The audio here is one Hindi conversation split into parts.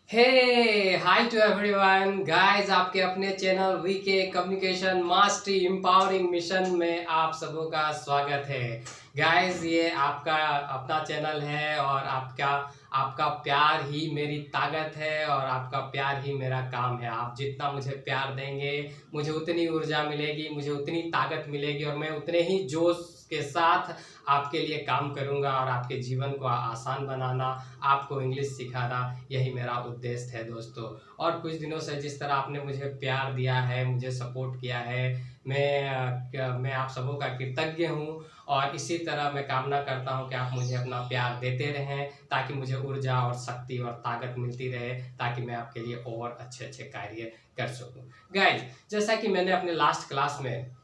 Hey hi to everyone guys, आपके अपने channel VK communication mastery empowering mission में आप सबों का स्वागत है। गाइस, ये आपका अपना चैनल है और आपका आपका प्यार ही मेरी ताकत है और आपका प्यार ही मेरा काम है। आप जितना मुझे प्यार देंगे, मुझे उतनी ऊर्जा मिलेगी, मुझे उतनी ताकत मिलेगी और मैं उतने ही जोश के साथ आपके लिए काम करूंगा और आपके जीवन को आसान बनाना, आपको इंग्लिश सिखाना, यही मेरा उद्देश्य है दोस्तों। और कुछ दिनों से जिस तरह आपने मुझे प्यार दिया है, मुझे सपोर्ट किया है, मैं आप सबों का कृतज्ञ हूँ। और इसी तरह मैं कामना करता हूँ कि आप मुझे अपना प्यार देते रहें ताकि मुझे ऊर्जा और शक्ति और ताकत मिलती रहे, ताकि मैं आपके लिए और अच्छे अच्छे कार्य कर सकूँ। गाइज, जैसा कि मैंने अपने लास्ट क्लास में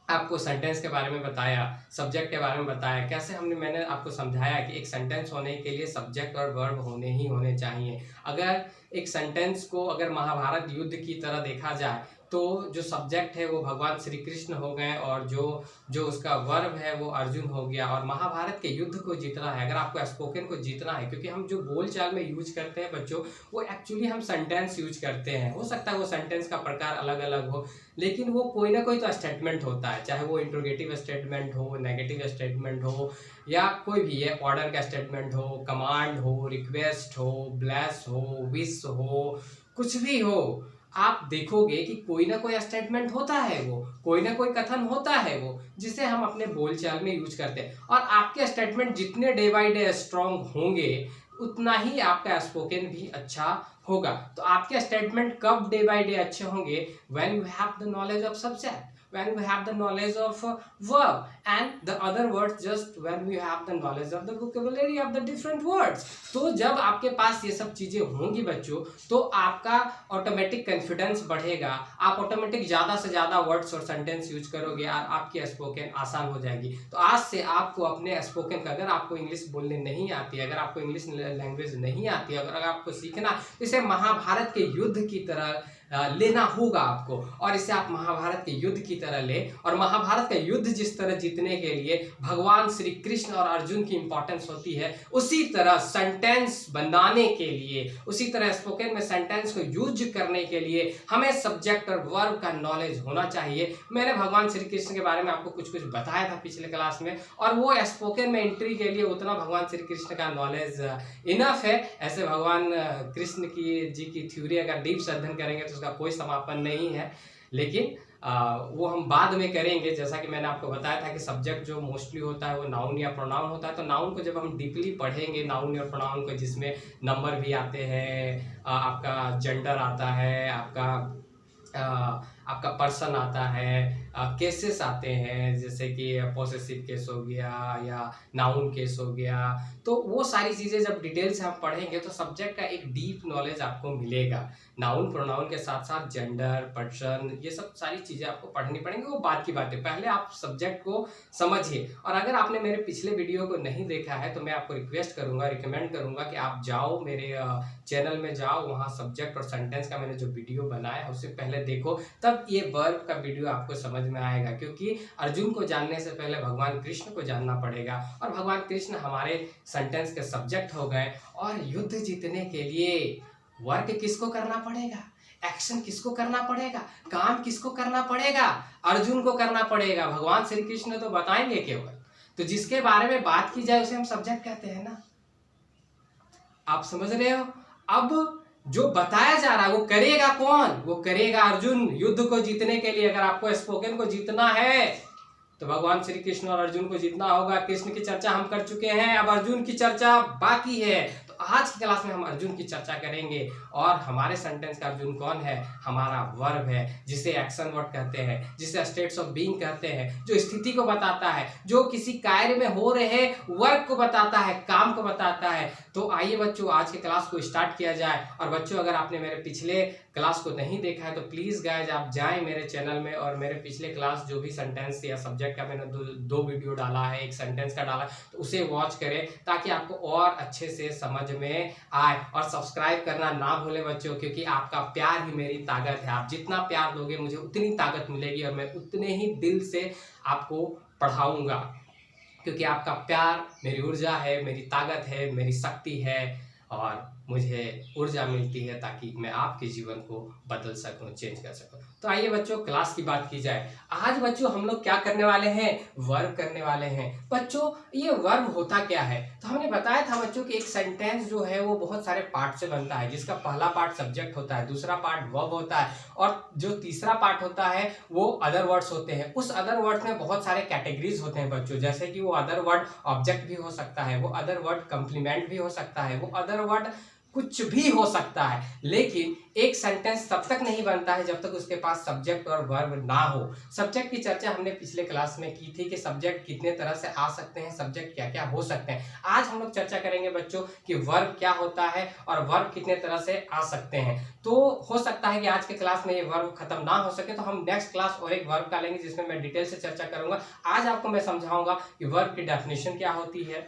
आपको सेंटेंस के बारे में बताया, सब्जेक्ट के बारे में बताया, कैसे मैंने आपको समझाया कि एक सेंटेंस होने के लिए सब्जेक्ट और वर्ब होने ही होने चाहिए। अगर एक सेंटेंस को अगर महाभारत युद्ध की तरह देखा जाए तो जो सब्जेक्ट है वो भगवान श्री कृष्ण हो गए और जो जो उसका वर्ब है वो अर्जुन हो गया। और महाभारत के युद्ध को जीतना है, अगर आपको स्पोकन को जीतना है, क्योंकि हम जो बोलचाल में यूज करते हैं बच्चों, वो एक्चुअली हम सेंटेंस यूज करते हैं। हो सकता है वो सेंटेंस का प्रकार अलग अलग हो, लेकिन वो कोई ना कोई तो स्टेटमेंट होता है, चाहे वो इंट्रोगेटिव स्टेटमेंट हो, नेगेटिव स्टेटमेंट हो, या कोई भी है ऑर्डर का स्टेटमेंट हो, कमांड हो, रिक्वेस्ट हो, ब्लेस हो, विश हो, कुछ भी हो। आप देखोगे कि कोई ना कोई स्टेटमेंट होता है, वो कोई ना कोई कथन होता है वो जिसे हम अपने बोलचाल में यूज करते हैं। और आपके स्टेटमेंट जितने डे बाय डे स्ट्रांग होंगे, उतना ही आपका स्पोकन भी अच्छा होगा। तो आपके स्टेटमेंट कब डे बाय डे अच्छे होंगे? When you have the knowledge of subject, when you have the knowledge of verb, and the other words just when you have the knowledge of the vocabulary of the different words। तो जब आपके पास ये सब चीजें होंगी बच्चों, तो आपका ऑटोमेटिक कॉन्फिडेंस बढ़ेगा, आप ऑटोमेटिक ज्यादा से ज्यादा वर्ड्स और सेंटेंस यूज करोगे और आपकी स्पोकन आसान हो जाएगी। तो आज से आपको अपने स्पोकन का, अगर आपको इंग्लिश बोलने नहीं आती, अगर आपको इंग्लिश लैंग्वेज नहीं आती, अगर आपको सीखना, इसे महाभारत के युद्ध की तरह लेना होगा आपको। और इसे आप महाभारत के युद्ध की तरह ले, और महाभारत का युद्ध जिस तरह जीतने के लिए भगवान श्री कृष्ण और अर्जुन की इंपॉर्टेंस होती है, उसी तरह सेंटेंस बनाने के लिए, उसी तरह स्पोकन में सेंटेंस को यूज करने के लिए हमें सब्जेक्ट और वर्ब का नॉलेज होना चाहिए। मैंने भगवान श्री कृष्ण के बारे में आपको कुछ कुछ बताया था पिछले क्लास में, और वो स्पोकन में एंट्री के लिए उतना भगवान श्री कृष्ण का नॉलेज इनफ है। ऐसे भगवान कृष्ण की जी की थ्योरी अगर डीप से अध्ययन करेंगे तो उसका कोई समापन नहीं है, लेकिन वो हम बाद में करेंगे। जैसा कि मैंने आपको बताया था कि सब्जेक्ट जो मोस्टली होता है वो नाउन या प्रोनाउन होता है, तो नाउन को जब हम डीपली पढ़ेंगे, नाउन और प्रोनाउन को, जिसमें नंबर भी आते हैं, आपका जेंडर आता है, आपका पर्सन आता है, केसेस आते हैं, जैसे कि पॉसेसिव केस हो गया या नाउन केस हो गया, तो वो सारी चीज़ें जब डिटेल से हम पढ़ेंगे तो सब्जेक्ट का एक डीप नॉलेज आपको मिलेगा। नाउन प्रोनाउन के साथ साथ जेंडर, पर्सन, ये सब सारी चीज़ें आपको पढ़नी पड़ेंगी, वो बाद की बात है। पहले आप सब्जेक्ट को समझिए। और अगर आपने मेरे पिछले वीडियो को नहीं देखा है तो मैं आपको रिक्वेस्ट करूंगा, रिकमेंड करूंगा कि आप जाओ मेरे चैनल में जाओ, वहाँ सब्जेक्ट और सेंटेंस का मैंने जो वीडियो बनाया है उससे पहले देखो, तब ये वर्ब का वीडियो आपको समझ में आएगा। क्योंकि अर्जुन को जानने से पहले भगवान कृष्ण को जानना पड़ेगा, और भगवान कृष्ण हमारे सेंटेंस के सब्जेक्ट हो गए। और युद्ध जीतने के लिए वर्क किसको करना पड़ेगा, एक्शन किसको करना पड़ेगा, काम किसको करना पड़ेगा? अर्जुन को करना पड़ेगा। भगवान श्री कृष्ण तो बताएंगे केवल, तो जिसके बारे में बात की जाए उसे हम सब्जेक्ट कहते हैं ना। आप समझ रहे हो? अब जो बताया जा रहा है वो करेगा कौन? वो करेगा अर्जुन। युद्ध को जीतने के लिए, अगर आपको स्पोकन को जीतना है तो भगवान श्री कृष्ण और अर्जुन को जीतना होगा। कृष्ण की चर्चा हम कर चुके हैं, अब अर्जुन की चर्चा बाकी है। तो आज की क्लास में हम अर्जुन की चर्चा करेंगे। और हमारे सेंटेंस का अर्जुन कौन है? हमारा वर्ब है, जिसे एक्शन वर्ड कहते हैं, जिसे स्टेट्स ऑफ बीइंग कहते हैं, जो स्थिति को बताता है, जो किसी कार्य में हो रहे वर्क को बताता है, काम को बताता है। तो आइए बच्चों, आज के क्लास को स्टार्ट किया जाए। और बच्चों, अगर आपने मेरे पिछले क्लास को नहीं देखा है तो प्लीज गाइज आप जाएं मेरे चैनल में, और मेरे पिछले क्लास जो भी सेंटेंस या सब्जेक्ट का मैंने दो वीडियो डाला है, एक सेंटेंस का डाला, तो उसे वॉच करें ताकि आपको और अच्छे से समझ में आए। और सब्सक्राइब करना ना भूलें बच्चों, क्योंकि आपका प्यार ही मेरी ताकत है। आप जितना प्यार दोगे मुझे उतनी ताकत मिलेगी, और मैं उतने ही दिल से आपको पढ़ाऊंगा, क्योंकि आपका प्यार मेरी ऊर्जा है, मेरी ताकत है, मेरी शक्ति है। और मुझे ऊर्जा मिलती है ताकि मैं आपके जीवन को बदल सकूं, चेंज कर सकूं। तो आइए बच्चों क्लास की बात की जाए। आज बच्चों हम लोग क्या करने वाले हैं, वर्ब करने वाले हैं। बच्चों ये वर्ब होता क्या है, तो हमने बताया था बच्चों कि एक सेंटेंस जो है वो बहुत सारे पार्ट से बनता है, जिसका पहला पार्ट सब्जेक्ट होता है, दूसरा पार्ट वर्ब होता है और जो तीसरा पार्ट होता है वो अदर वर्ड्स होते हैं। उस अदर वर्ड्स में बहुत सारे कैटेगरीज होते हैं बच्चों, जैसे कि वो अदर वर्ड ऑब्जेक्ट भी हो सकता है, वो अदर वर्ड कंप्लीमेंट भी हो सकता है, वो अदर वर्ड कुछ भी हो सकता है। लेकिन एक सेंटेंस तब तक नहीं बनता है जब तक उसके पास सब्जेक्ट और वर्ब ना हो। सब्जेक्ट की चर्चा हमने पिछले क्लास में की थी कि सब्जेक्ट कितने तरह से आ सकते हैं, सब्जेक्ट क्या क्या हो सकते हैं। आज हम लोग चर्चा करेंगे बच्चों कि वर्ब क्या होता है और वर्ब कितने तरह से आ सकते हैं। तो हो सकता है कि आज के क्लास में ये वर्ब खत्म ना हो सके, तो हम नेक्स्ट क्लास और एक वर्ब का लेंगे जिसमें मैं डिटेल से चर्चा करूंगा। आज आपको मैं समझाऊंगा कि वर्ब की डेफिनेशन क्या होती है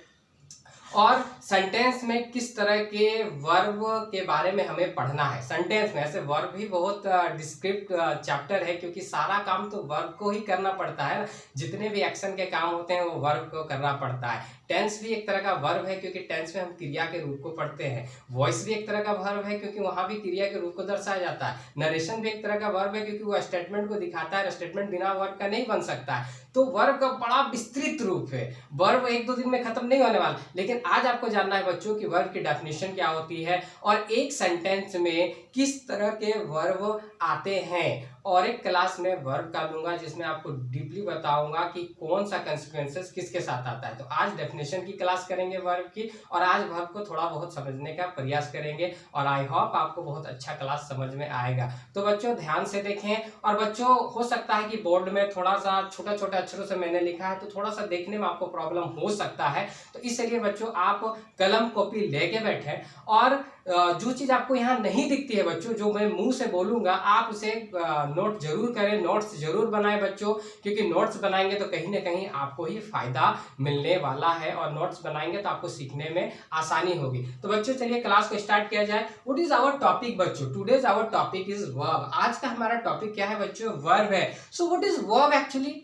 और सेंटेंस में किस तरह के वर्ब के बारे में हमें पढ़ना है। सेंटेंस में ऐसे वर्ब भी बहुत डिस्क्रिप्ट चैप्टर है, क्योंकि सारा काम तो वर्ब को ही करना पड़ता है। जितने भी एक्शन के काम होते हैं वो वर्ब को करना पड़ता है। टेंस भी एक तरह का वर्ब है, क्योंकि टेंस में हम क्रिया के रूप को पढ़ते हैं। वॉइस भी एक तरह का वर्ब है, क्योंकि वहां भी क्रिया के रूप को दर्शाया जाता है। नरेशन भी एक तरह का वर्ब है, क्योंकि वो स्टेटमेंट को दिखाता है, स्टेटमेंट बिना वर्ब का नहीं बन सकता है। तो वर्ब का बड़ा विस्तृत रूप है, वर्ब एक दो दिन में खत्म नहीं होने वाला। लेकिन आज आपको जानना है बच्चों कि वर्ब की डेफिनेशन क्या होती है और एक सेंटेंस में किस तरह के वर्ब आते हैं। और एक क्लास में वर्ब का लूंगा जिसमें आपको डीपली बताऊंगा कि कौन सा कंसिक्वेंसेस किसके साथ आता है। तो आज डेफिनेशन की क्लास करेंगे वर्ब की, और आज वर्ब को थोड़ा बहुत समझने का प्रयास करेंगे, और आई होप आपको बहुत अच्छा क्लास समझ में आएगा। तो बच्चों ध्यान से देखें। और बच्चों हो सकता है कि बोर्ड में थोड़ा सा छोटा छोटा अक्षरों से मैंने लिखा है, तो थोड़ा सा देखने में आपको प्रॉब्लम हो सकता है। तो इसलिए बच्चों आप कलम कॉपी लेके बैठे, और जो चीज आपको यहाँ नहीं दिखती है बच्चों, जो मैं मुंह से बोलूंगा आप उसे नोट जरूर करें, नोट्स जरूर बनाएं बच्चों, क्योंकि नोट्स बनाएंगे तो कहीं ना कहीं आपको ही फायदा मिलने वाला है, और नोट्स बनाएंगे तो आपको सीखने में आसानी होगी। तो बच्चों चलिए क्लास को स्टार्ट किया जाए। व्हाट इज आवर टॉपिक बच्चों? Today's our topic is verb. आज का हमारा टॉपिक क्या है बच्चों? वर्ब है। So what is verb actually?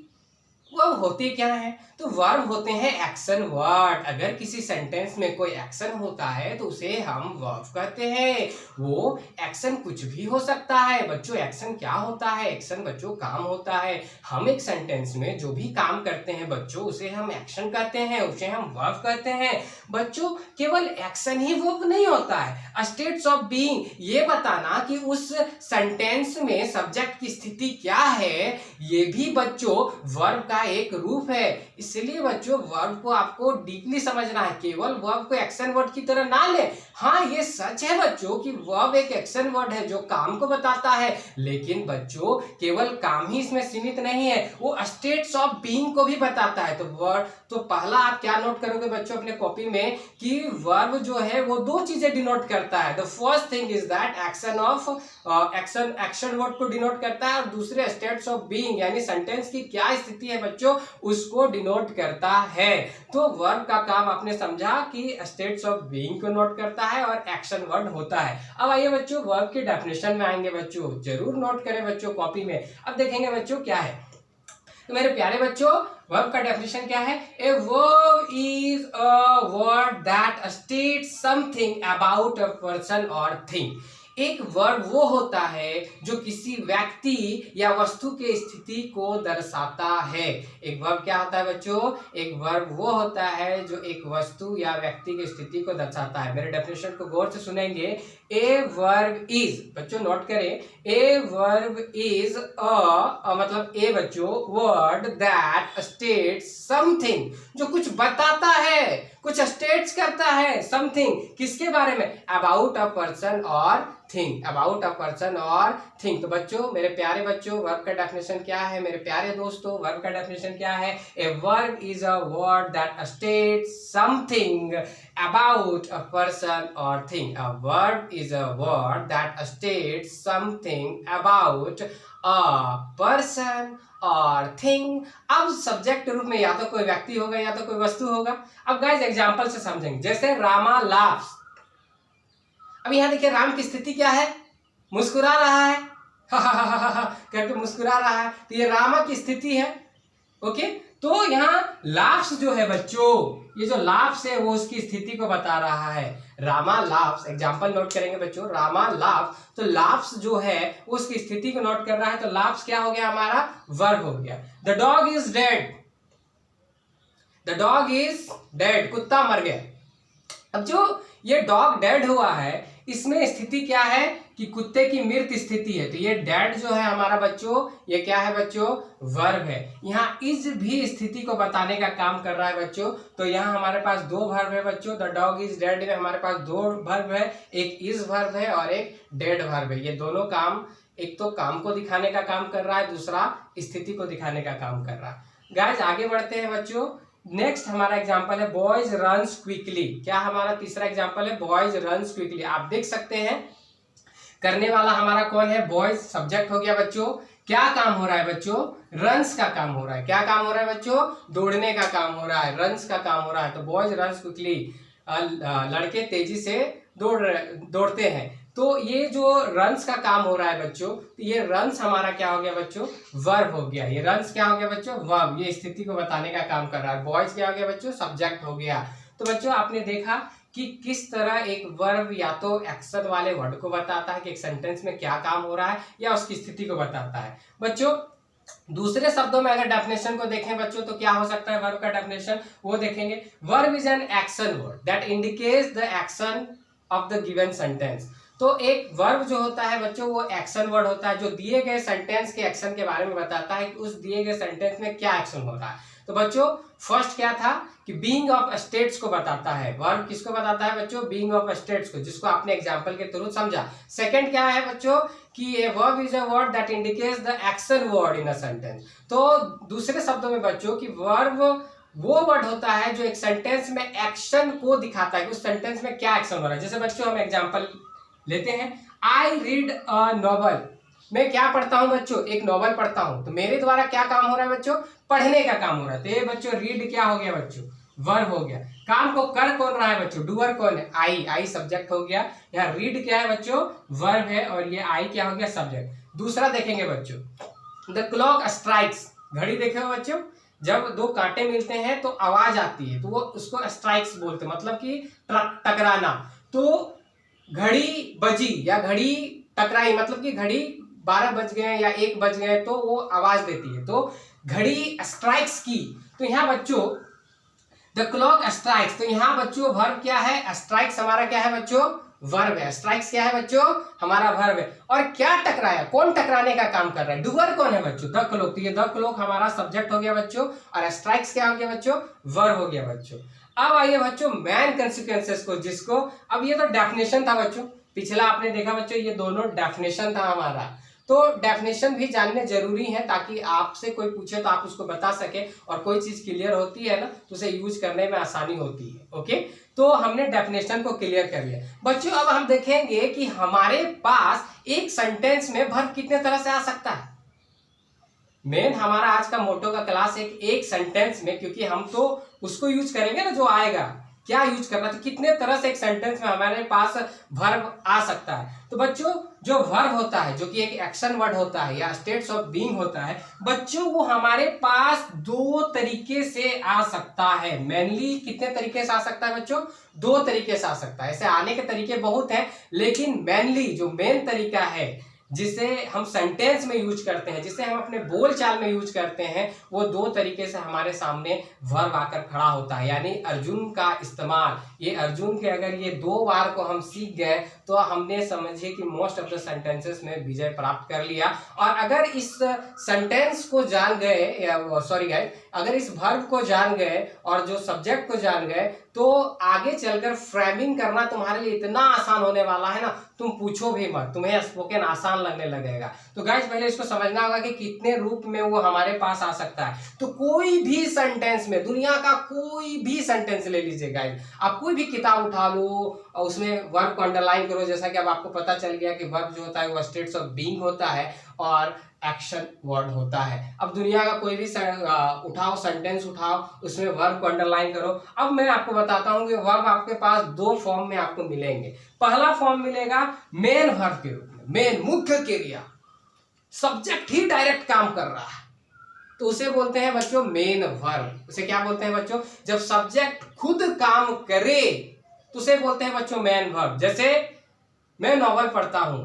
Verb होते क्या है? तो वर्ब होते हैं एक्शन वर्ड। अगर किसी सेंटेंस में कोई एक्शन होता है तो उसे हम वर्ब कहते हैं। वो एक्शन कुछ भी हो सकता है बच्चों। एक्शन क्या होता है? एक्शन बच्चों काम होता है। हम एक सेंटेंस में जो भी काम करते हैं बच्चों उसे हम एक्शन कहते हैं, उसे हम वर्ब कहते हैं बच्चों। केवल एक्शन ही वर्ब नहीं होता है। स्टेट्स ऑफ बीइंग, ये बताना कि उस सेंटेंस में सब्जेक्ट की स्थिति क्या है, ये भी बच्चों वर्ब का एक रूप है। इसलिए बच्चों वर्ब को आपको डीपली समझना है, केवल वर्ब को एक्शन वर्ड की तरह ना ले। हाँ ये सच है बच्चों कि वर्ब एक एक्शन वर्ड है जो काम को बताता है, लेकिन बच्चों केवल काम ही इसमें सीमित नहीं है, वो स्टेट्स ऑफ बीइंग को भी बताता है। तो वर्ब, तो पहला आप क्या नोट करोगे बच्चों अपने कॉपी में कि वर्ब जो है वो दो चीजें डिनोट करता है। The first thing is that action of action word को डिनोट करता है, और दूसरे स्टेट्स ऑफ बीइंग यानी सेंटेंस की क्या स्थिति है बच्चों उसको डिनोट करता है। तो वर्ब का काम आपने समझा कि स्टेट्स ऑफ बीइंग को नोट करता है और एक्शन वर्ड होता है। अब आइए बच्चों वर्ब की डेफिनेशन में आएंगे बच्चों, जरूर नोट करें बच्चों कॉपी में। अब देखेंगे बच्चों क्या है। तो मेरे प्यारे बच्चों वर्ब का डेफिनेशन क्या है? A verb is a word that states something about a person और थिंग। एक वर्ब वो होता है जो किसी व्यक्ति या वस्तु की स्थिति को दर्शाता है। एक वर्ब क्या होता है बच्चों? एक वर्ब वो होता है जो एक वस्तु या व्यक्ति की स्थिति को दर्शाता है। मेरे डेफिनेशन को गौर से सुनेंगे। ए वर्ब इज, बच्चों नोट करें, ए वर्ब इज मतलब ए बच्चों वर्ड दैट स्टेट्स समथिंग, जो कुछ बताता है, कुछ स्टेट्स करता है समथिंग, किसके बारे में? अबाउट अ पर्सन और थिंग, अबाउट अ पर्सन और थिंग। तो बच्चों मेरे प्यारे बच्चों वर्ब का डेफिनेशन क्या है? मेरे प्यारे दोस्तों वर्ब का डेफिनेशन क्या है? A verb is a word that states something about a person or thing. A verb is a word that states something about a person और थिंग। अब सब्जेक्ट रूप में या तो कोई व्यक्ति होगा या तो कोई वस्तु होगा। अब गाइस एग्जांपल से समझेंगे, जैसे रामा लाफ्स। अब यहाँ देखिए राम की स्थिति क्या है? मुस्कुरा रहा है करके मुस्कुरा रहा है, तो ये रामा की स्थिति है। ओके, तो यहाँ लाफ्स जो है बच्चों, ये जो लाफ्स है वो उसकी स्थिति को बता रहा है। रामा लाफ्स, एग्जाम्पल नोट करेंगे बच्चों, रामा लाफ्स, तो लाफ्स जो है उसकी स्थिति को नोट कर रहा है। तो लाफ्स क्या हो गया हमारा, वर्ब हो गया। The dog is dead, the dog is dead, कुत्ता मर गया। अब जो ये डॉग डेड हुआ है, इसमें स्थिति क्या है कि कुत्ते की मृत स्थिति है। तो ये डेड जो है हमारा बच्चों, ये क्या है बच्चों, वर्ब है। यहाँ इज भी स्थिति को बताने का काम कर रहा है बच्चों। तो यहाँ हमारे पास दो वर्ब है बच्चों। द डॉग इज डेड में हमारे पास दो वर्ब है, एक इज वर्ब है और एक डेड वर्ब है। ये दोनों काम, एक तो काम को दिखाने का काम कर रहा है, दूसरा स्थिति को दिखाने का काम कर रहा है। गाइस आगे बढ़ते हैं बच्चों। नेक्स्ट हमारा एग्जांपल है बॉयज रन्स क्विकली। क्या हमारा तीसरा एग्जांपल है, बॉयज रन्स क्विकली। आप देख सकते हैं करने वाला हमारा कौन है, बॉयज सब्जेक्ट हो गया बच्चों। क्या काम हो रहा है बच्चों, रन्स का काम हो रहा है। क्या काम हो रहा है बच्चों, दौड़ने का काम हो रहा है, रन्स का काम हो रहा है। तो बॉयज रन्स क्विकली, लड़के तेजी से दौड़ते हैं। तो ये जो रन्स का काम हो रहा है बच्चों, तो ये रन्स हमारा क्या हो गया बच्चों, वर्ब हो गया। ये रन्स क्या हो गया बच्चों, वर्ब, ये स्थिति को बताने का काम कर रहा है। बॉयज क्या हो गया बच्चों, सब्जेक्ट हो गया। तो बच्चों आपने देखा कि किस तरह एक वर्ब या तो एक्शन वाले वर्ड को बताता है कि एक सेंटेंस में क्या काम हो रहा है, या उसकी स्थिति को बताता है। बच्चों दूसरे शब्दों में अगर डेफिनेशन को देखें बच्चों, तो क्या हो सकता है वर्ब का डेफिनेशन, वो देखेंगे। Verb is an action word that indicates the action of the given sentence. तो एक वर्ब जो होता है बच्चों, वो एक्शन वर्ड होता है जो दिए गए सेंटेंस के एक्शन के बारे में बताता है कि उस दिए गए सेंटेंस में क्या एक्शन हो रहा है। तो बच्चों फर्स्ट क्या था कि बीइंग ऑफ स्टेट्स को बताता है। वर्ब किसको बताता है बच्चों, बीइंग ऑफ स्टेट्स को, जिसको आपने एग्जांपल के थ्रू समझा। सेकंड क्या है बच्चों कि a verb is a word that indicates the action word in a sentence. तो दूसरे शब्दों में बच्चों कि वर्ब वो वर्ड होता है जो एक सेंटेंस में एक्शन को दिखाता है कि उस सेंटेंस में क्या एक्शन हो रहा है। जैसे बच्चों हम एग्जांपल लेते हैं, आई रीड अ नॉवल। मैं क्या पढ़ता हूं बच्चों, एक नॉवल पढ़ता हूं। तो मेरे द्वारा क्या काम हो रहा है बच्चों, पढ़ने का काम हो रहा है। तो ये बच्चों रीड क्या हो गया बच्चों, वर्ब हो गया। काम को कर कौन रहा है बच्चों, डूअर कौन है, आई, आई सब्जेक्ट हो गया। यहाँ रीड क्या है बच्चों, वर्ब है, और ये आई क्या हो गया, सब्जेक्ट। दूसरा देखेंगे बच्चों, द क्लॉक स्ट्राइक्स। घड़ी देखे हो बच्चों, जब दो कांटे मिलते हैं तो आवाज आती है, तो वो उसको स्ट्राइक्स बोलते हैं, मतलब कि टकराना। तो घड़ी बजी या घड़ी टकराई, मतलब कि घड़ी 12 बज गए या 1 बज गए तो वो आवाज देती है। तो घड़ी स्ट्राइक्स की। तो यहाँ बच्चों द क्लॉक स्ट्राइक्स, तो यहाँ बच्चों वर्ब क्या है, स्ट्राइक्स हमारा क्या है बच्चों, वर्ब है। स्ट्राइक्स क्या है बच्चों, हमारा वर्ब है। और क्या टकराया, कौन टकराने का काम कर रहा है, डूअर कौन है बच्चों, द क्लॉक। तो ये द क्लॉक हमारा सब्जेक्ट हो गया बच्चों, और स्ट्राइक्स क्या हो गया बच्चों, वर्ब हो गया बच्चों। अब आइए बच्चों मेन कंसिक्वेंसेस को, जिसको अब ये तो डेफिनेशन था बच्चों, पिछला आपने देखा बच्चों ये दोनों डेफिनेशन था हमारा। तो डेफिनेशन भी जानने जरूरी है ताकि आपसे कोई पूछे तो आप उसको बता सके, और कोई चीज क्लियर होती है ना तो उसे यूज करने में आसानी होती है। ओके, तो हमने डेफिनेशन को क्लियर कर लिया बच्चों। अब हम देखेंगे कि हमारे पास एक सेंटेंस में वर्ब कितने तरह से आ सकता है। मेन हमारा आज का मोटो का क्लास एक सेंटेंस में, क्योंकि हम तो उसको यूज करेंगे ना जो आएगा, क्या यूज करना, तो कितने तरह से एक सेंटेंस में हमारे पास वर्ब आ सकता है। तो बच्चों जो वर्ब होता है, जो कि एक एक्शन वर्ड होता है या स्टेट्स ऑफ बीइंग होता है बच्चों, वो हमारे पास दो तरीके से आ सकता है। मेनली कितने तरीके से आ सकता है बच्चों, दो तरीके से आ सकता है। ऐसे आने के तरीके बहुत हैं, लेकिन मेनली जो मेन तरीका है जिसे हम सेंटेंस में यूज करते हैं, जिसे हम अपने बोल चाल में यूज करते हैं, वो दो तरीके से हमारे सामने वर्ब आकर खड़ा होता है। यानी अर्जुन का इस्तेमाल, ये अर्जुन के अगर ये 2 बार को हम सीख गए तो हमने समझिए कि मोस्ट ऑफ द सेंटेंसेस में विजय प्राप्त कर लिया। और अगर इस सेंटेंस को जान गए, सॉरी गाइस, अगर इस वर्ब को जान गए और जो सब्जेक्ट को जान गए, तो आगे चलकर फ्रेमिंग करना तुम्हारे लिए इतना आसान होने वाला है ना, तुम पूछो भी मत, तुम्हें स्पोकन आसान लगने लगेगा। तो गाइस पहले इसको समझना होगा कि कितने रूप में वो हमारे पास आ सकता है। तो कोई भी सेंटेंस में, दुनिया का कोई भी सेंटेंस ले लीजिए गाइस, आप कोई भी किताब उठा लो और उसमें वर्ब को अंडरलाइन करो। जैसा कि अब आपको पता चल गया कि वर्ब जो होता है वो स्टेट्स ऑफ बीइंग होता है और एक्शन वर्ड होता है। अब दुनिया का कोई भी उठाओ, सेंटेंस उठाओ, उसमें वर्ब को अंडरलाइन करो। अब मैं आपको बताता हूं कि वर्ब आपके पास 2 फॉर्म में आपको मिलेंगे। पहला फॉर्म मिलेगा मेन वर्ब के रूप में, मेन मुख्य क्रिया, सब्जेक्ट ही डायरेक्ट काम कर रहा है। तो उसे बोलते हैं बच्चों मेन वर्ब। उसे क्या बोलते हैं बच्चों? जब सब्जेक्ट खुद काम करे तो उसे बोलते हैं बच्चों मेन वर्ब। जैसे मैं नॉवल पढ़ता हूं,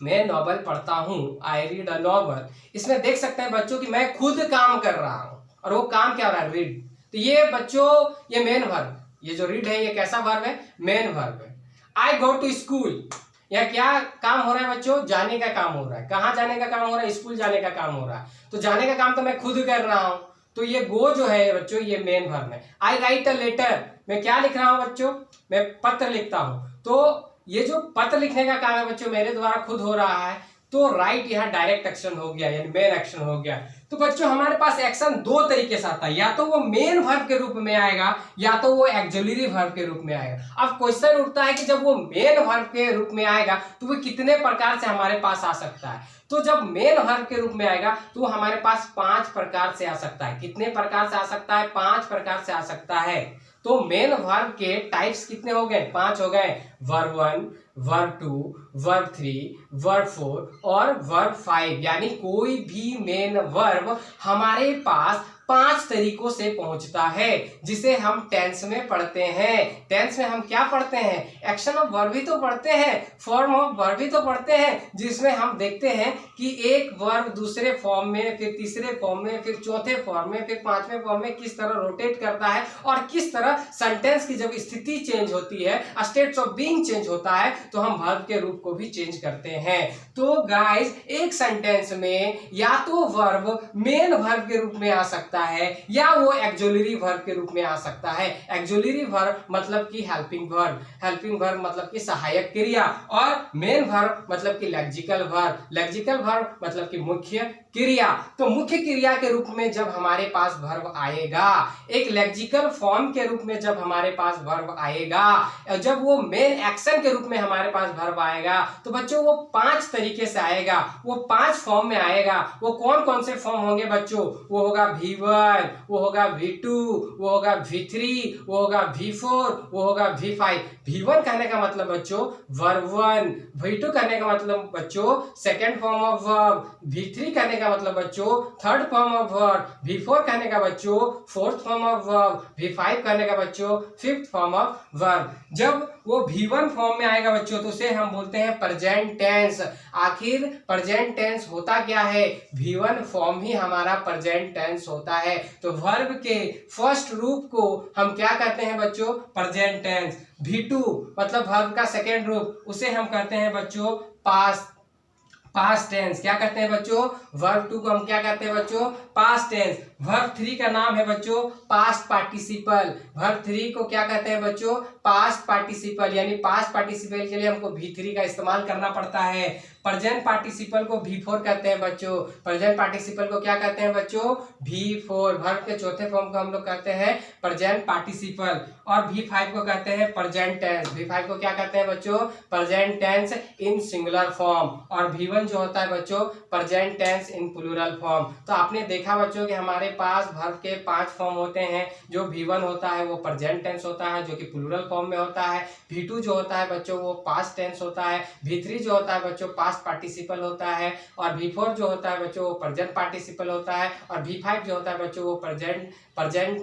मैं नॉवल पढ़ता हूं, आई रीड अ नॉवल। इसमें देख सकते हैं बच्चों कि मैं खुद काम कर रहा हूं और वो काम क्या हो रहा है? रीड। तो ये बच्चों ये मेन वर्ब, ये जो रीड है ये कैसा वर्ब है? मेन वर्ब है। आई गो टू स्कूल, यह क्या काम हो रहा है बच्चों? जाने का काम हो रहा है। कहाँ जाने का काम हो रहा है? स्कूल जाने का काम हो रहा है। तो जाने का काम तो मैं खुद कर रहा हूं, तो ये गो जो है बच्चों ये मेन वर्ब है। आई राइट अ लेटर, मैं क्या लिख रहा हूं बच्चों? मैं पत्र लिखता हूं। तो ये जो पत्र लिखने का काम है बच्चों मेरे द्वारा खुद हो रहा है, तो राइट यहाँ डायरेक्ट एक्शन हो गया, यानी मेन एक्शन हो गया। तो बच्चों हमारे पास एक्शन दो तरीके से आता है, या तो वो मेन वर्ब के रूप में आएगा या तो वो ऑक्सिलरी वर्ब के रूप में आएगा। अब क्वेश्चन उठता है कि जब वो मेन वर्ब के रूप में आएगा तो वो कितने प्रकार से हमारे पास आ सकता है? तो जब मेन वर्ब के रूप में आएगा तो हमारे पास 5 प्रकार से आ सकता है। कितने प्रकार से आ सकता है? 5 प्रकार से आ सकता है। तो मेन वर्ब के टाइप्स कितने हो गए? 5 हो गए। वर्ब 1, वर्ब 2, वर्ब 3, वर्ब 4 और वर्ब 5। यानी कोई भी मेन वर्ब हमारे पास 5 तरीकों से पहुंचता है, जिसे हम टेंस में पढ़ते हैं। टेंस में हम क्या पढ़ते हैं? एक्शन ऑफ वर्ब भी तो पढ़ते हैं, फॉर्म ऑफ वर्ब भी तो पढ़ते हैं, जिसमें हम देखते हैं कि एक वर्ब दूसरे फॉर्म में, फिर तीसरे फॉर्म में, फिर चौथे फॉर्म में, फिर 5वें फॉर्म में किस तरह रोटेट करता है और किस तरह सेंटेंस की जब स्थिति चेंज होती है, स्टेट्स ऑफ बीइंग चेंज होता है, तो हम वर्ब के रूप को भी चेंज करते हैं। तो गाइस एक सेंटेंस में या तो वर्ब मेन वर्ब के रूप में आ सकता है या वो ऑक्सिलरी वर्ब के रूप में आ सकता है। ऑक्सिलरी वर्ब मतलब कि हेल्पिंग वर्ब, हेल्पिंग वर्ब मतलब कि सहायक क्रिया, और मेन वर्ब मतलब कि लेक्सिकल वर्ब, लेक्सिकल वर्ब मतलब कि मुख्य क्रिया। तो मुख्य क्रिया के रूप में जब हमारे पास वर्ब आएगा, एक लेक्सिकल फॉर्म के रूप में जब हमारे पास वर्ब आएगा, जब वो मेन एक्शन के रूप में हमारे पास वर्ब आएगा, तो बच्चों वो 5 तरीके से आएगा, वो 5 फॉर्म में आएगा। वो कौन कौन से फॉर्म होंगे बच्चों? वो होगा V1, वो होगा V2, वो होगा V3, वो होगा V4, वो होगा V5। V1 कहने का मतलब बच्चों वर्ब 1, V2 कहने का मतलब बच्चों second form of verb, V3 कहने का मतलब बच्चों third form of verb, V4 कहने का बच्चों fourth form of verb, V5 कहने का बच्चों फिफ्थ फॉर्म ऑफ वर्ब। जब वो V1 फॉर्म में आएगा बच्चों तो उसे हम बोलते हैं प्रेजेंट टेंस। आखिर प्रेजेंट टेंस होता क्या है? V1 फॉर्म ही हमारा प्रेजेंट टेंस होता है। तो वर्ब के फर्स्ट रूप को हम क्या कहते हैं बच्चों? Present tense. V2 मतलब वर्ब का सेकेंड रूप, उसे हम कहते हैं बच्चों पास्ट टेंस। क्या कहते हैं बच्चों? वर्ब 2 को हम क्या कहते हैं बच्चों? Past tense. वर्ब 3 का नाम है बच्चों पास्ट पार्टिसिपल। वर्ब 3 को क्या कहते हैं बच्चों? Past participle. यानी पास्ट पार्टिसिपल के लिए हमको V3 का इस्तेमाल करना पड़ता है। प्रेजेंट पार्टिसिपल को V4 कहते हैं बच्चों। प्रेजेंट पार्टिसिपल को क्या कहते हैं बच्चों? V4। वर्ब के चौथे फॉर्म को हम लोग कहते हैं प्रेजेंट पार्टिसिपल, और V5 को कहते हैं प्रेजेंट टेंस। V5 को क्या कहते हैं बच्चों? Present tense in singular form. और V1 जो होता है बच्चों present tense in plural form. तो आपने देखा बच्चों कि हमारे पास वर्ब के 5 फॉर्म होते हैं। जो V1 होता है वो प्रेजेंट टेंस होता है, जो कि प्लूरल फॉर्म में होता है। V2 जो होता है बच्चों वो पास्ट टेंस होता है। V3 जो होता है बच्चों पास्ट पार्टिसिपल होता है। और V4 जो होता है बच्चों वो प्रेजेंट पार्टिसिपल होता है। और V5 जो होता है बच्चों वो प्रेजेंट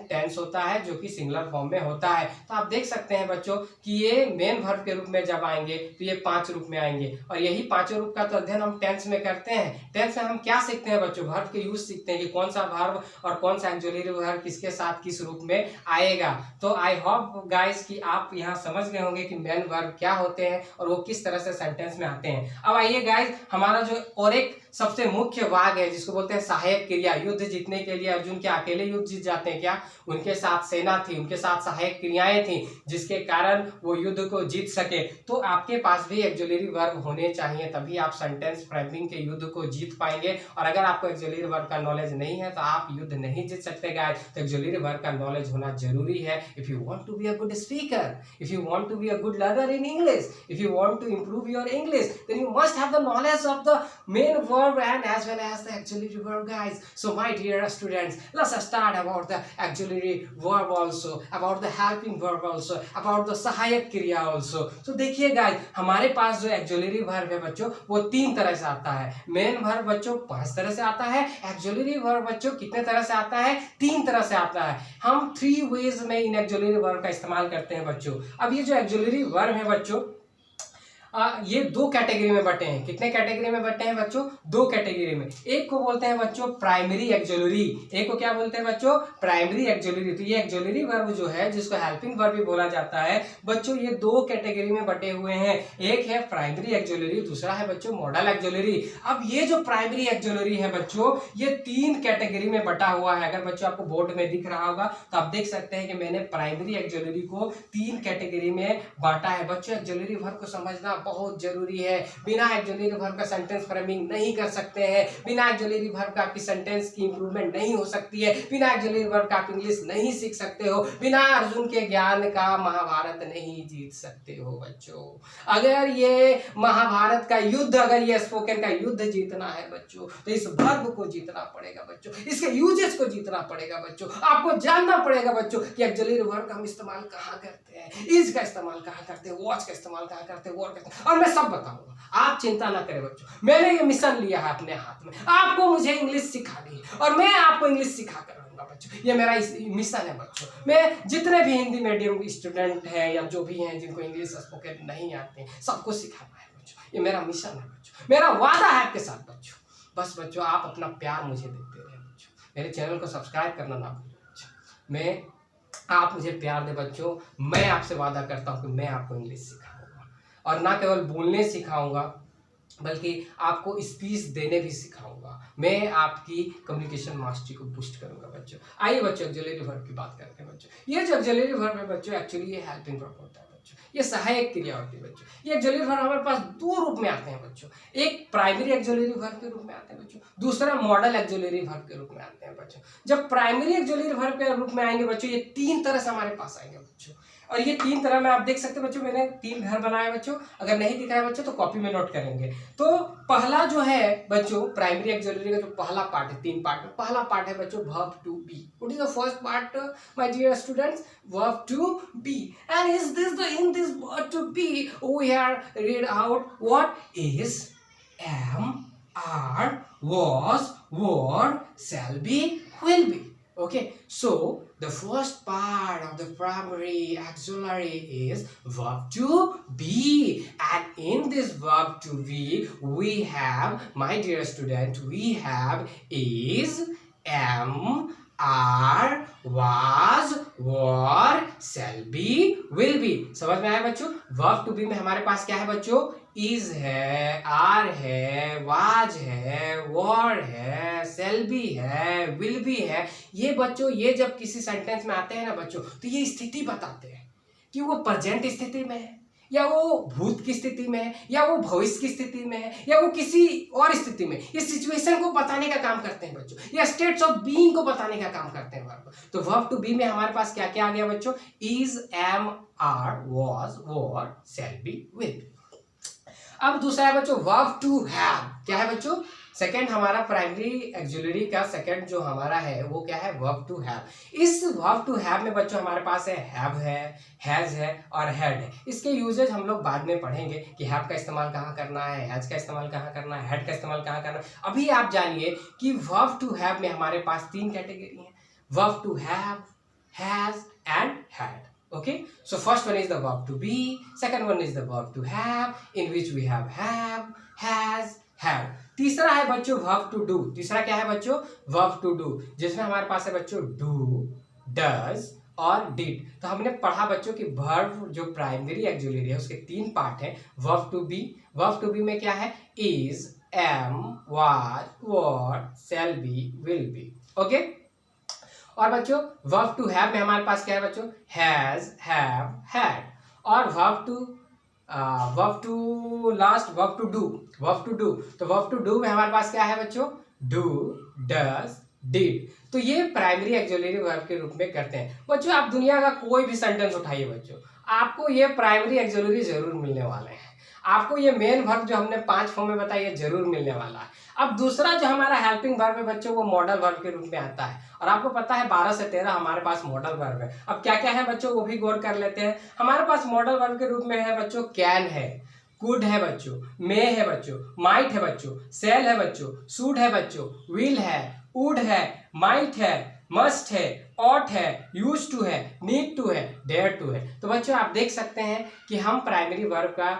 टेंस होता है, जो कि सिंगुलर फॉर्म में होता है। तो आप देख सकते हैं बच्चों कि ये मेन वर्ब के रूप में जब आएंगे तो ये 5 रूप में आएंगे, और यही 5 रूप का तो अध्ययन हम टेंस में करते हैं। टेंस में हम क्या सीखते हैं बच्चों? वर्ब के यूज सीखते हैं कि कौन सा वर्ब और कौन सा ऑक्सिलरी वर्ब किसके साथ किस रूप में आएगा। तो आई होप गाइस कि आप यहाँ समझ गए होंगे कि मेन वर्ब क्या होते हैं और वो किस तरह से सेंटेंस में आते हैं। अब आइए गाइस, हमारा जो और एक सबसे मुख्य भाग है जिसको बोलते हैं सहायक क्रिया। युद्ध जीतने के लिए अर्जुन क्या अकेले युद्ध जीत जाते हैं क्या? उनके साथ सेना थी, उनके साथ सहायक क्रियाएं थी, जिसके कारण वो युद्ध को जीत सके। तो आपके पास भी ऑक्सिलरी वर्ब होने चाहिए, तभी आप सेंटेंस फ्रेमिंग के युद्ध को जीत पाएंगे। और अगर आपको ऑक्सिलरी वर्ब का नॉलेज नहीं है तो आप युद्ध नहीं जीत सकते गाइस। तो ऑक्सिलरी वर्ब का नॉलेज होना जरूरी है। If you want to be a good speaker, if you want to be a good learner in English, if you want to improve your English, then you must have the knowledge of the main verb verb and as well as the auxiliary verb, guys. So my dear students, let's start about the auxiliary verb also, about the helping verb also, about the सहायक क्रिया also. So देखिए guys, हमारे पास जो auxiliary verb है बच्चों वो 3 तरह से आता है. मेन verb बच्चों 5 तरह से आता है. auxiliary verb बच्चों कितने तरह से आता है? 3 तरह से आता है. हम 3 ways में इन auxiliary verb का इस्तेमाल करते हैं बच्चों. अब ये जो auxiliary verb है बच्चों ये 2 कैटेगरी में बटे हैं. कितने कैटेगरी में बटे हैं बच्चों? 2 कैटेगरी में. एक को बोलते हैं बच्चों प्राइमरी एक्सुलरी, एक को क्या बोलते हैं बच्चों? Primary auxiliary. तो ये एक्सुलरी वर्ब जो है जिसको हेल्पिंग वर्ब भी बोला जाता है बच्चों, ये 2 कैटेगरी में बटे हुए हैं. एक है प्राइमरी एक्सुलरी, दूसरा है बच्चों मॉडल एक्सुलरी. अब ये जो प्राइमरी एक्सुलरी है बच्चों ये 3 कैटेगरी में बटा हुआ है. अगर बच्चों आपको बोर्ड में दिख रहा होगा तो आप देख सकते हैं कि मैंने प्राइमरी एक्सुलरी को 3 कैटेगरी में बांटा है. बच्चों एक्सुलरी वर्ब को समझना बहुत जरूरी है. बिना एक्सुलरी वर्ब का सेंटेंस फ्रेमिंग नहीं कर सकते हैं. बिना एक्सुलरी वर्ब का आपकी सेंटेंस की इंप्रूवमेंट नहीं हो सकती है. बिना एक्सुलरी वर्ब का आप इंग्लिश नहीं सीख सकते हो. बिना अर्जुन के ज्ञान का महाभारत नहीं जीत सकते हो बच्चों. अगर ये महाभारत का युद्ध, अगर ये स्पोकन का युद्ध जीतना है बच्चों तो इस वर्ब को जीतना पड़ेगा बच्चों. इसके यूजेस को जीतना पड़ेगा बच्चों. आपको जानना पड़ेगा बच्चों कि एक्सुलरी वर्ब का हम इस्तेमाल कहाँ करते हैं, इज का इस्तेमाल कहाँ करते हैं, वॉच का इस्तेमाल कहाँ करते हैं, वॉर का, और मैं सब बताऊंगा. आप चिंता ना करें बच्चों. मैंने ये मिशन लिया है अपने हाथ में, आपको मुझे इंग्लिश सिखानी है और मैं आपको इंग्लिश सिखा कर रहूंगा बच्चों. ये मेरा मिशन है बच्चों. मैं जितने भी हिंदी मीडियम स्टूडेंट हैं या जो भी हैं जिनको इंग्लिश स्पोकन नहीं आते सबको सिखाना है बच्चों. ये मेरा मिशन है बच्चों. मेरा वादा है आपके साथ बच्चों. बस बच्चों आप अपना प्यार मुझे देते रहे बच्चों. मेरे चैनल को सब्सक्राइब करना ना भूलें बच्चों. आप मुझे प्यार दे बच्चों. मैं आपसे वादा करता हूँ कि मैं आपको इंग्लिश सिखाऊंगा और ना केवल बोलने सिखाऊंगा बल्कि आपको स्पीच देने भी सिखाऊंगा. मैं आपकी कम्युनिकेशन मास्टरी को बूस्ट करूंगा बच्चों. आइए बच्चों ऑक्सिलरी वर्ब की बात करते हैं बच्चों. ये जो ऑक्सिलरी वर्ब है बच्चों एक्चुअली ये हेल्पिंग वर्ब होता है बच्चों. ये सहायक क्रिया होती है बच्चों. ये ऑक्सिलरी वर्ब हमारे पास 2 रूप में आते हैं बच्चों. एक प्राइमरी ऑक्सिलरी वर्ब के रूप में आते हैं बच्चों, दूसरा मॉडल ऑक्सिलरी वर्ब के रूप में आते हैं बच्चों. जब प्राइमरी ऑक्सिलरी वर्ब के रूप में आएंगे बच्चों ये 3 तरह से हमारे पास आएंगे बच्चों. और ये 3 तरह में आप देख सकते हो बच्चों. मैंने 3 घर बनाए बच्चों. अगर नहीं दिख रहा है बच्चों तो कॉपी में नोट करेंगे. तो पहला जो है बच्चों प्राइमरी ऑक्सिलरी का जो पहला पार्ट है 3 पार्ट में, पहला पार्ट है बच्चों verb to be. What is the first part my dear students? Verb to be. And is this the in this verb to be we are read out what is, am, are, was, were, shall be, will be. Okay, so the first part of the primary auxiliary is verb to be, and in this verb to be we have, my dear student, we have is, am, are, was, were, shall be, will be. समझ में आया बच्चों? verb to be में हमारे पास क्या है बच्चों? is है, are है, was है, were है, shall be है, will be है. ये बच्चों ये जब किसी सेंटेंस में आते हैं ना बच्चों तो ये स्थिति बताते हैं कि वो प्रेजेंट स्थिति में है या वो भूत की स्थिति में है या वो भविष्य की स्थिति में है या वो किसी और स्थिति में. ये सिचुएशन को बताने का काम करते हैं बच्चों. या स्टेट्स ऑफ बीइंग को बताने का काम करते हैं वर्ब. तो वर्ब टू बी में हमारे पास क्या क्या आ गया बच्चों? Is, am, are, was, were, shall be, will be. अब दूसरा है बच्चों वर्ब टू हैव. क्या है बच्चों? सेकंड हमारा प्राइमरी ऑक्सिलरी का सेकंड जो हमारा है वो क्या है? Verb to have. इस वर्ब टू हैव में बच्चों हमारे पास है हैव है, हैज है और हैड है. इसके यूजेज हम लोग बाद में पढ़ेंगे कि हैव का इस्तेमाल कहाँ करना है, हैज का इस्तेमाल कहाँ करना है, हैड का इस्तेमाल कहाँ करना है. अभी आप जानिए कि वर्ब टू हैव में हमारे पास 3 कैटेगरी हैं. Verb to have, has and had. Okay, so first one is the verb to be, second one is the verb to have, in which we have, has, have. तीसरा है बच्चों verb to do. तीसरा क्या है बच्चों? verb to do, जिसमें हमारे पास है बच्चों do, does और did. तो हमने पढ़ा बच्चों कि verb जो प्राइमरी ऑक्सिलरी है उसके 3 पार्ट हैं. verb to be, verb to be में क्या है? is, am, was, were, shall be, will be. Okay? और बच्चों वर्ब टू हैव में हमारे पास क्या है बच्चों? Has, have, had. और verb to last verb to do. Verb to do, तो वर्ब टू डू में हमारे पास क्या है बच्चों? Do, does, did. तो ये प्राइमरी ऑक्सिलरी वर्ब के रूप में करते हैं बच्चों. आप दुनिया का कोई भी सेंटेंस उठाइए बच्चों, आपको ये प्राइमरी ऑक्सिलरी जरूर मिलने वाले हैं। आपको ये मेन वर्ब जो हमने 5 फॉर्म में बताया जरूर मिलने वाला है। अब दूसरा जो हमारा हेल्पिंग वर्ब है बच्चों, वो मॉडल वर्ब के रूप में आता है। और आपको पता है 12 से 13 हमारे पास मॉडल वर्ब है। अब क्या क्या है बच्चों, वो भी गौर कर लेते हैं। हमारे पास मॉडल वर्ब के रूप में है बच्चों, कैन है, कुड है बच्चों, मे है बच्चों, माइट है बच्चों, सेल है बच्चों, सूड है बच्चों, विल है, वुड है, माइट है, मस्ट है, ऑट है, यूज टू है, नीड टू है, डेयर टू है। तो बच्चों आप देख सकते हैं कि हम प्राइमरी वर्ब का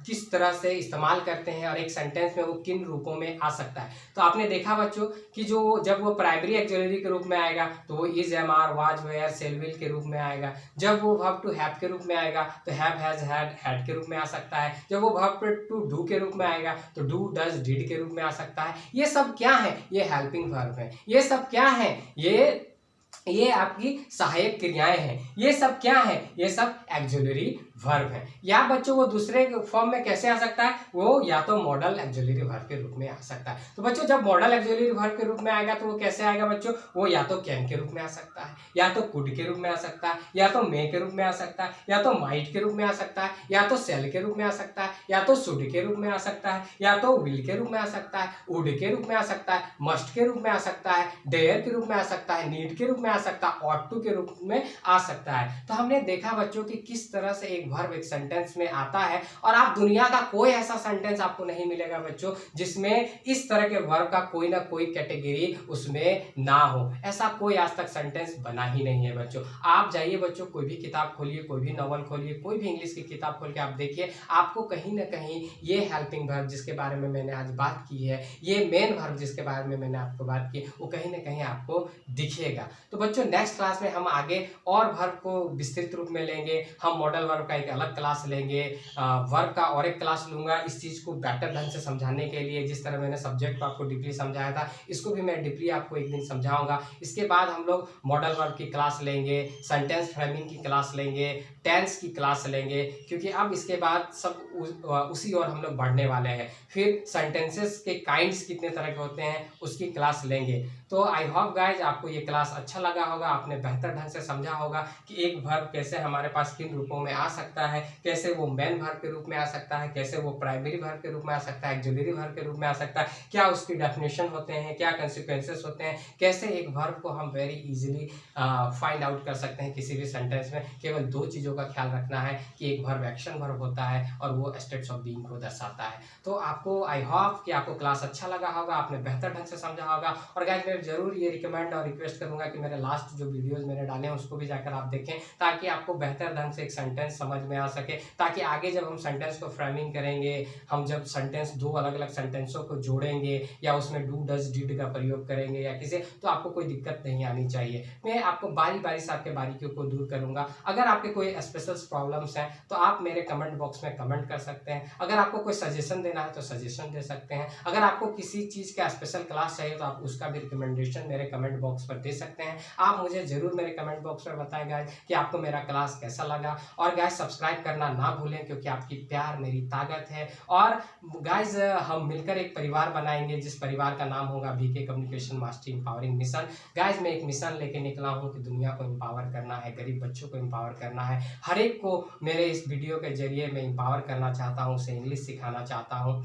किस तरह से इस्तेमाल करते हैं और एक सेंटेंस में वो किन रूपों में आ सकता है। तो आपने देखा बच्चों कि जो जब वो प्राइमरी ऑक्सिलरी के रूप में आएगा तो वो is, am, are, was, were, shall, will के रूप में आएगा। जब वो वर्ब टू हैव के रूप में आएगा तो हैव, हैज, हैड के रूप में आ सकता है। जब वो वर्ब टू डू के रूप में आएगा तो डू, डज, डिड के रूप में आ सकता है। ये सब क्या है, ये हेल्पिंग वर्ब है। ये सब क्या है, ये आपकी सहायक क्रियाएं हैं। ये सब क्या है, ये सब ऑक्सिलरी वर्ब है। या बच्चों वो दूसरे फॉर्म में कैसे आ सकता है, वो या तो मॉडल ऑक्सिलरी वर्ब के रूप में आ सकता है। तो बच्चों जब मॉडल ऑक्सिलरी वर्ब के रूप में आएगा तो वो कैसे आएगा बच्चों, वो या तो कैन के रूप में आ सकता है, या तो कुड के रूप में आ सकता है, या तो मे के रूप में आ सकता है, या तो माइट के रूप में आ सकता है, या तो सेल के रूप में आ सकता है, या तो शुड के रूप में आ सकता है, या तो विल के रूप में आ सकता है, वुड के रूप में आ सकता है, मस्ट के रूप में आ सकता है, डेयर के रूप में आ सकता है, नीड के रूप में आ सकता है, ऑट टू के रूप में आ सकता है। तो हमने देखा बच्चों कि किस तरह से एक वर्ब एक सेंटेंस में आता है। और आप दुनिया का कोई ऐसा सेंटेंस आपको नहीं मिलेगा बच्चों जिसमें इस तरह के वर्ब का कोई ना कोई कैटेगरी उसमें ना हो। ऐसा कोई आज तक सेंटेंस बना ही नहीं है बच्चों। आप जाइए बच्चों, कोई भी किताब खोलिए, कोई भी नॉवल खोलिए, कोई भी इंग्लिश की किताब खोल के आप देखिए, आपको कहीं ना कहीं ये हेल्पिंग वर्ब जिसके बारे में मैंने आज बात की है, ये मेन वर्ब जिसके बारे में मैंने आपको बात की, वो कहीं ना कहीं आपको दिखेगा। तो बच्चों नेक्स्ट क्लास में हम आगे और वर्ब को विस्तृत रूप में लेंगे। हम मॉडल वर्ब का एक अलग क्लास लेंगे, वर्ब का और एक क्लास लूंगा इस चीज़ को बेटर ढंग से समझाने के लिए। जिस तरह मैंने सब्जेक्ट को आपको डीपली समझाया था, इसको भी मैं डीपली आपको एक दिन समझाऊंगा। इसके बाद हम लोग मॉडल वर्ब की क्लास लेंगे, सेंटेंस फ्रेमिंग की क्लास लेंगे, टेंस की क्लास लेंगे, क्योंकि अब इसके बाद सब उसी ओर हम लोग बढ़ने वाले हैं। फिर सेंटेंसेस के काइंड्स कितने तरह के होते हैं उसकी क्लास लेंगे। तो आई होप गाइज आपको ये क्लास अच्छा लगा होगा, आपने बेहतर ढंग से समझा होगा कि एक वर्ब कैसे हमारे पास किन रूपों में आ सकता है, कैसे वो मेन वर्ब के रूप में आ सकता है, कैसे वो प्राइमरी वर्ब के रूप में आ सकता है, ऑक्सिलरी वर्ब के रूप में आ सकता है, क्या उसकी डेफिनेशन होते हैं, क्या कंसिक्वेंसेस होते हैं, कैसे एक वर्ब को हम वेरी इजीली फाइंड आउट कर सकते हैं किसी भी सेंटेंस में। केवल 2 चीज़ों का ख्याल रखना है कि एक वर्ब एक्शन वर्ब होता है और वो स्टेट्स ऑफ बीइंग को दर्शाता है। तो आपको आई होप कि आपको क्लास अच्छा लगा होगा, आपने बेहतर ढंग से समझा होगा। और गाइस मैं जरूर ये रिकमेंड और रिक्वेस्ट करूंगा कि मेरे लास्ट जो वीडियोस मैंने डाले हैं उसको भी जाकर आप देखें, ताकि आपको बेहतर ढंग से एक सेंटेंस समझ में आ सके, ताकि आगे जब हम सेंटेंस को फ्रेमिंग करेंगे, हम जब सेंटेंस 2 अलग अलग सेंटेंसों को जोड़ेंगे या उसमें डू, डज, डिड का प्रयोग करेंगे या किसी, तो आपको कोई दिक्कत नहीं आनी चाहिए। मैं आपको बारी बारी से आपके बारीकियों को दूर करूंगा। अगर आपके कोई स्पेशल प्रॉब्लम्स हैं तो आप मेरे कमेंट बॉक्स में कमेंट कर सकते हैं। अगर आपको कोई सजेशन देना है तो सजेशन दे सकते हैं। अगर आपको किसी चीज़ का स्पेशल क्लास चाहिए तो आप उसका भी रिकमेंडेशन मेरे कमेंट बॉक्स पर दे सकते हैं। आप मुझे जरूर मेरे कमेंट बॉक्स पर बताएं गाइस कि आपको मेरा क्लास कैसा लगा। और गाइस सब्सक्राइब करना ना भूलें, क्योंकि आपकी प्यार मेरी ताकत है। और गाइस हम मिलकर एक परिवार बनाएंगे जिस परिवार का नाम होगा BK communication mastery empowering mission. Guys मैं एक मिशन लेके निकला हूँ कि दुनिया को एम्पावर करना है, गरीब बच्चों को एम्पावर करना है। हर एक को मेरे इस वीडियो के जरिए मैं एम्पावर करना चाहता हूँ, उसे इंग्लिश सिखाना चाहता हूँ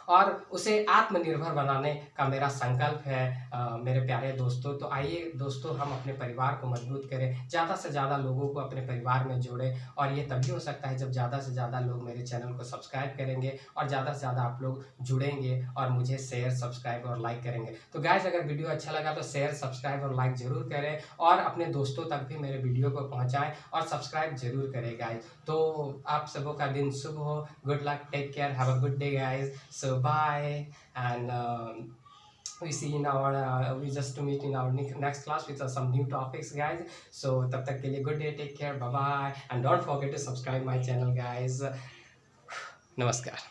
और उसे आत्मनिर्भर बनाने का मेरा संकल्प है। मेरे प्यारे दोस्तों, तो आइए दोस्तों हम अपने परिवार को मजबूत करें, ज़्यादा से ज़्यादा लोगों को अपने परिवार में जोड़ें। और ये तभी हो सकता है जब ज़्यादा से ज़्यादा लोग मेरे चैनल को सब्सक्राइब करेंगे और ज़्यादा से ज़्यादा आप लोग जुड़ेंगे और मुझे शेयर, सब्सक्राइब और लाइक करेंगे। तो गाइस अगर वीडियो अच्छा लगा तो शेयर, सब्सक्राइब और लाइक जरूर करें और अपने दोस्तों तक भी मेरे वीडियो को पहुँचाएँ और सब्सक्राइब जरूर करें गाइस। तो आप सबों का दिन शुभ हो। Good luck, take care, have a good day guys. So bye, and we see in our we just to meet in our next class with some new topics guys. So tab tak ke liye good day, take care, bye bye, and don't forget to subscribe my channel guys. Namaskar.